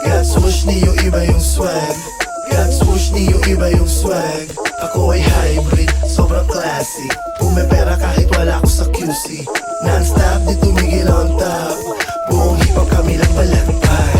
Got swoosh, Neo iba yung swag. Got swoosh, Neo iba yung swag. Ako ay hybrid, sobrang classic. Pumepera kahit wala ako sa QC. Non-stop, di tumigil on top. Buong hip-hop kami lang balagpay.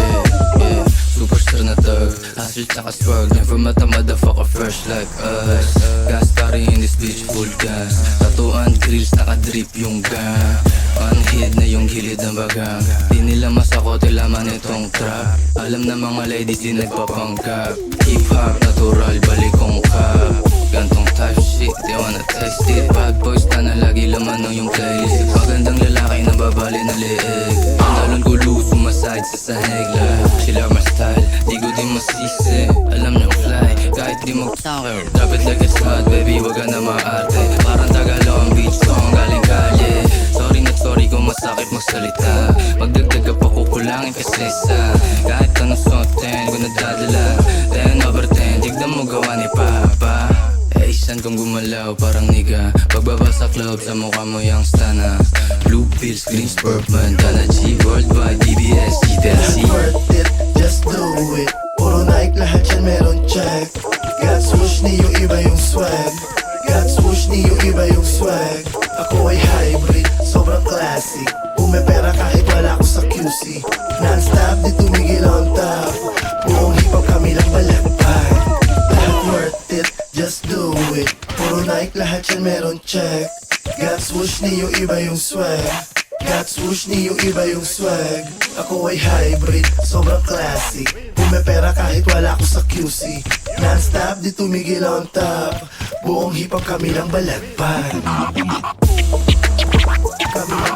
Superstar na tag, hustle tsaka swag. Never met a motherfucker fresh like us. Gas party in this bitch, full gas. Tatuan grills, nakadrip yung gang. Unhid na yung gilid ng bagang. Di nila masakote laman itong trap. Alam na mga ladies di nagpapanggap. Hip hop, natural, balikong kap. Gantong type shit, they wanna taste it. Bad boys, tana lagi laman ng yung playlist. Magandang lalaki na babali na leeg. Pantalon ko loose, sumaside sa sahig lang. Sila my style, di ko din masisi. Alam niyang fly, kahit di mag-sour. Drop it like it's hot, baby, wag ka na maarte. Parang Tagalong beach song, galing kalye. Sorry na sorry kung masakit magsalita. Magdagdag ka pa kukulangin kasi sa kahit anong soten ko nadadala. 10/10, tignan mo gawa ni Papa. Isan kong gumalaw parang niga. Pagbaba sa club sa mukha mo yung stana. Blue pills, green spurt, bandana G, worldwide, DBS, G-Delcy. Worth it, just do it. Puro Nike, lahat yan meron check. Got swoosh, Neo iba yung swag. Got swoosh, Neo iba yung swag. Ako ay hybrid, sobrang classic. Pumepera kahit wala ako sa QC. Non-stop, di tumigil on top. Buong hip-hop kami lang balagpay. Lahat worth it, just do it. Puro Nike, lahat yan meron check. Got swoosh, Neo iba yung swag. Got swoosh, Neo iba yung swag. Ako ay hybrid, sobrang classic. Pumepera kahit wala ako sa QC. Non-stop, di tumigil on top. Buong hip-hop kami lang balagpay. Kami lang